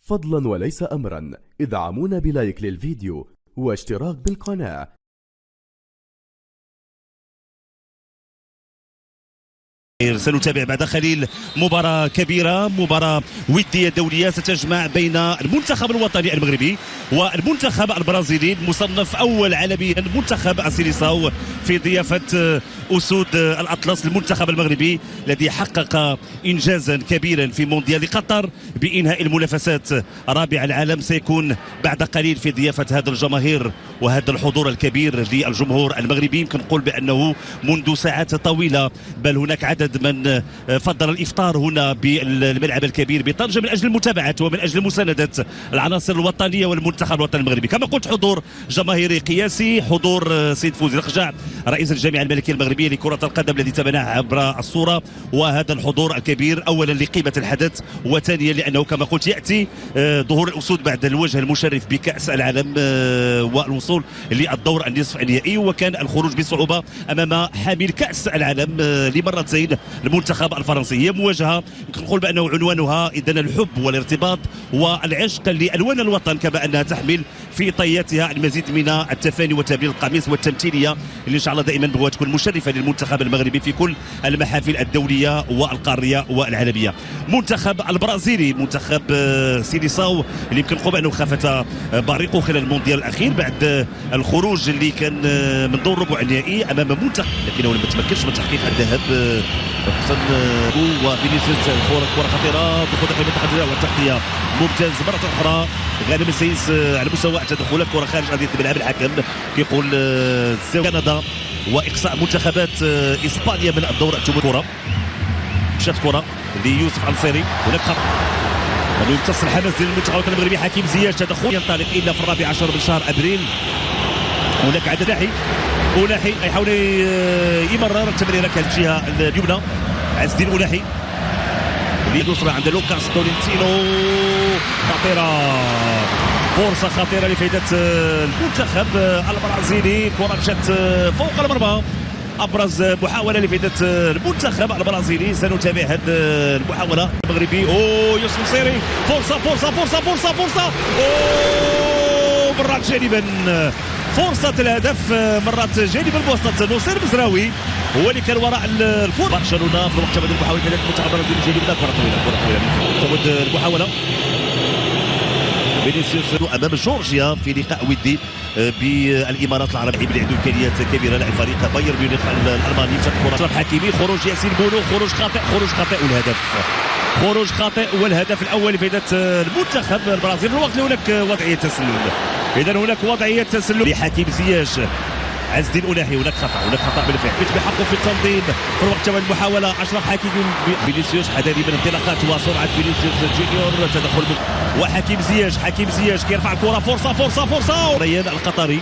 فضلا وليس أمرا ادعمونا بلايك للفيديو واشتراك بالقناة. سنتابع بعد قليل مباراة كبيرة، مباراة ودية دولية ستجمع بين المنتخب الوطني المغربي والمنتخب البرازيلي المصنف أول عالميا منتخب السيليساو في ضيافة أسود الأطلس. المنتخب المغربي الذي حقق إنجازا كبيرا في مونديال قطر بإنهاء المنافسات رابع العالم سيكون بعد قليل في ضيافة هذا الجماهير وهذا الحضور الكبير للجمهور المغربي. يمكن نقول بأنه منذ ساعات طويلة بل هناك عدد من فضل الإفطار هنا بالملعب الكبير بطنجة من أجل المتابعة ومن أجل مساندة العناصر الوطنية والمنتخب الوطني المغربي. كما قلت حضور جماهيري قياسي، حضور سيد فوزي الخجاع رئيس الجامعة الملكية المغربية لكرة القدم الذي تابعناه عبر الصورة، وهذا الحضور الكبير أولا لقيمة الحدث وثانيا لأنه كما قلت يأتي ظهور الأسود بعد الوجه المشرف بكأس العالم والوصول للدور النصف النهائي، وكان الخروج بصعوبة أمام حامل كأس العالم لمرتين المنتخب الفرنسي. هي مواجهة يمكن نقول بأنه عنوانها إذن الحب والارتباط والعشق لألوان الوطن، كما أنها تحمل في طياتها المزيد من التفاني وتبليل القميص والتمثيلية اللي إن شاء الله دائما بغوا تكون مشرفة للمنتخب المغربي في كل المحافل الدولية والقارية والعالمية. منتخب البرازيلي منتخب سيليساو اللي يمكن نقول بأنه خافت بريقه خلال المونديال الأخير بعد الخروج اللي كان من دور ربع النهائي أمام منتخب، لكنه لم تمكنش من تحقيق الذهاب خصوصا وفينيسيوس. كرة خطيرة دخول داخل المنطقة الجزاء والتغطية ممتاز مرة أخرى. غانم السيس على مستوى التدخلات، كرة خارج أرضية الملعب. الحكم كيقول كندا وإقصاء منتخبات إسبانيا من الدور الثمانية. كرة مشات كرة ليوسف النصيري، هناك خطأ يمتص الحماس ديال المنتخب المغربي. حكيم زياش تدخل ينطلق إلا في 14 من شهر أبريل. هناك عدد أوناحي يحاول يمرر التمريره كانت الجهه اليمنى. عز الدين أوناحي اليسرى عند لوكاس تولنتينو، خطيره فرصه خطيره لفائده المنتخب البرازيلي. كره مشات فوق المرمى، ابرز محاوله لفائده المنتخب البرازيلي. سنتابع هذه المحاوله المغربي. يوسف النصيري، فرصه مرات جانبا، فرصة الهدف مرات جانب الوسط. نصير مزراوي هو اللي كان وراء الكرة. برشلونة في الوقت بدأ المحاولة ثلاث المنتخب البرازيلي جانبنا. كرة طويلة تعود المحاولة. فينيسيوس أمام جورجيا في لقاء ودي بالإمارات العربية اللي عنده إمكانيات كبيرة. لاعب فريق بايرن ميونخ الألماني. كرة أشرف حكيمي، خروج ياسين بونو، خروج خاطئ والهدف. خروج خاطئ والهدف الأول لفائدة المنتخب البرازيلي في الوقت اللي هناك وضعية تسلل. إذا هناك وضعية تسلل لحكيم زياش. عز الدين أوناحي، هناك خطأ بالفعل بحقه في التنظيم في الوقت تبع المحاولة. أشرف حكيمي، فينيسيوس حذاري من انطلاقات وسرعة فينيسيوس جونيور. تدخل وحكيم زياش كيرفع الكرة. فرصة ريان القطري.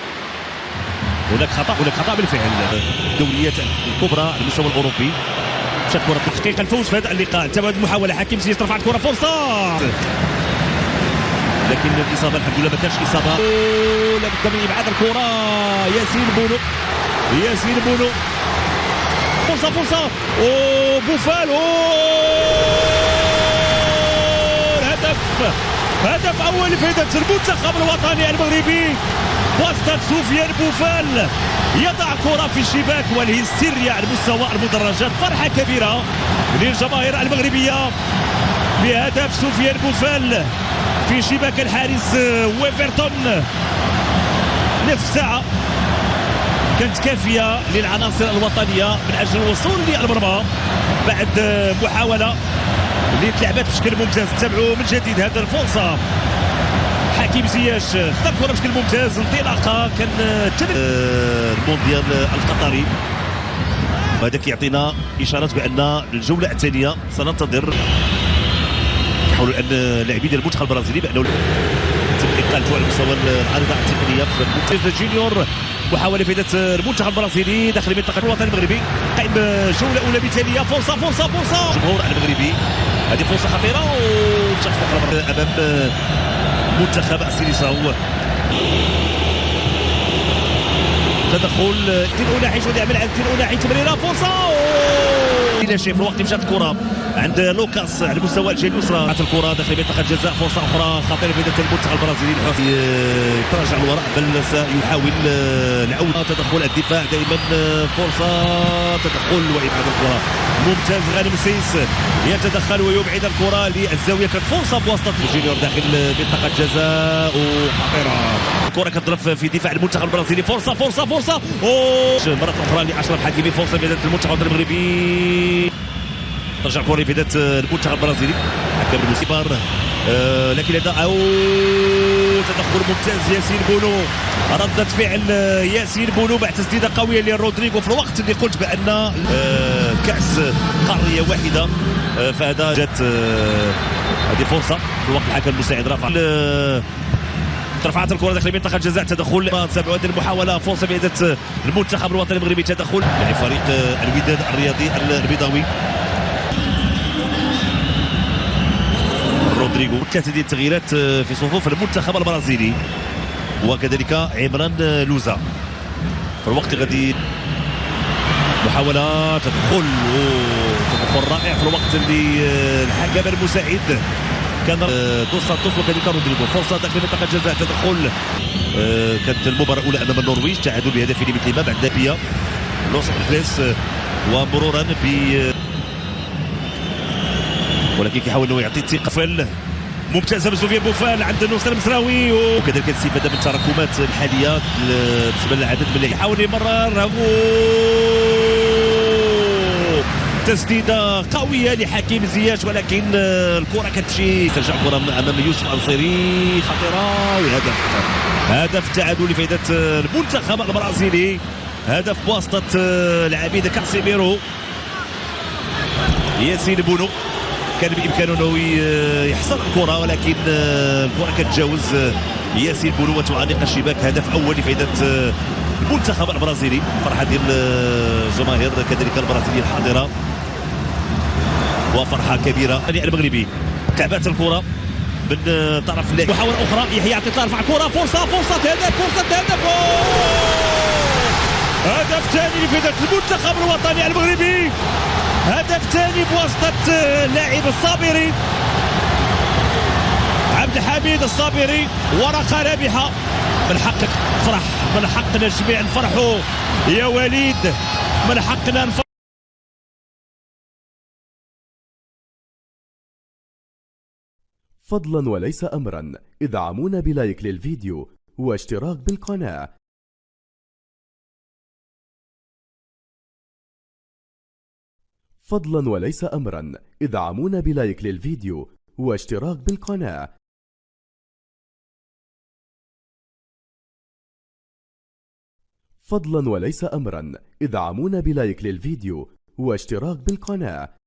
هناك خطأ بالفعل. الدوريات الكبرى على المستوى الأوروبي. مشات كرة تحقيق الفوز في هذا اللقاء. تبعد المحاولة، حكيم زياش ترفع الكرة، فرصة لكن الإصابة الحمد لله ما كانش إصابة. لابد من إبعاد الكرة. ياسين بونو، فرصة بوفال. هدف أول لفائدة المنتخب الوطني المغربي بواسطة سفيان بوفال. يضع كرة في الشباك والهستيريا على مستوى المدرجات. فرحة كبيرة للجماهير المغربية بهدف سفيان بوفال في شباك الحارس ويفرتون. نصف ساعة كانت كافية للعناصر الوطنية من أجل الوصول للمرمى بعد محاولة اللي تلعبت بشكل ممتاز. تابعوا من جديد هذه الفرصة. حكيم زياش خطا الكرة بشكل ممتاز. انطلاقة كان المونديال القطري. وهذا كيعطينا إشارات بأن الجولة الثانية سننتظر. يحاولوا الان لاعبين ديال المنتخب البرازيلي بانه تم اقالته على مستوى العارضه التقنيه في جونيور. محاوله فائده المنتخب البرازيلي داخل منطقه الوطن المغربي. قائم جوله اولى مثاليه. فرصه الجمهور المغربي. هذه فرصه خطيره وتشخص امام منتخب السيليساو. تدخل تين أوناحي، شو يعمل عند تين أوناحي؟ تمريره، فرصه لا شيء في الوقت مشات الكره عند لوكاس على مستوى الجهه اليسرى. الكره داخل منطقه الجزاء، فرصه اخرى خطيره في المنتخب البرازيلي. يتراجع الوراء بل سيحاول العوده. تدخل الدفاع دائما، فرصه تدخل وابعاد الكره. ممتاز غانم سيس يتدخل ويبعد الكره للزاويه. كانت فرصه بواسطه جونيور داخل منطقه الجزاء وخطيره. الكره كتضرب في دفاع المنتخب البرازيلي. فرصه مره اخرى لاشرف حكيمي. فرصه في المنتخب المغربي. ترجع الكره في المنتخب البرازيلي. حكم المسيبر لكن هذا تدخل ممتاز ياسين بونو. ردة فعل ياسين بونو بعد تسديده قويه لرودريغو في الوقت اللي قلت بان كاس قاريه واحده. فهذا جات هذه فرصه في الوقت الحكم المساعد رفعت الكره داخل منطقه الجزاء. تدخل 7 المحاوله. فرصه بيد المنتخب الوطني المغربي. تدخل لاعب فريق الوداد الرياضي البيضاوي رودريغو. 3 ديال التغييرات في صفوف المنتخب البرازيلي وكذلك عمران لوزا في الوقت اللي غادي محاوله تدخل رائع في الوقت اللي الحكم المساعد كان دوس سانتوس وكذلك رودريغو. فرصه داخل منطقه الجزاء. تدخل كانت المباراه الاولى امام النرويج. تعادل بهدفين مثلهما بعد بيا لوس انجليس ومرورا ب ولكن كيحاول انه يعطي الثقه. ممتازه من سفيان بوفال عند نصر المسراوي وكذلك الاستفاده من التراكمات الحاليه بالنسبه للعدد من اللي يحاول يمرر. تسديده قويه لحكيم زياش ولكن الكره كتمشي. ترجع الكره امام يوسف انصيري خطيره وهدف. هدف التعادل لفائده المنتخب البرازيلي. هدف بواسطه العبيد كاسيميرو. ياسين بونو كان بامكانه انه يحصل الكره ولكن الكره كتجاوز ياسين بونو وتعانق الشباك. هدف اول لفائده المنتخب البرازيلي. فرحه ديال الجماهير كذلك البرازيليه الحاضره وفرحه كبيره المغربي. تعبات الكره من طرف اللاعب. محاوله اخرى يحيى عطية رفع الكره. فرصه هدف هدف ثاني لفائده المنتخب الوطني المغربي. هدف ثاني بواسطه اللاعب الصابري عبد الحميد الصابري. ورقه رابحه. من حقك تفرح، من حقنا جميع نفرحوا يا وليد، من حقنا نفرح. فضلا وليس أمرا ادعمونا بلايك للفيديو واشتراك بالقناة. فضلا وليس أمرا ادعمونا بلايك للفيديو واشتراك بالقناة. فضلا وليس أمرا ادعمونا بلايك للفيديو واشتراك بالقناة.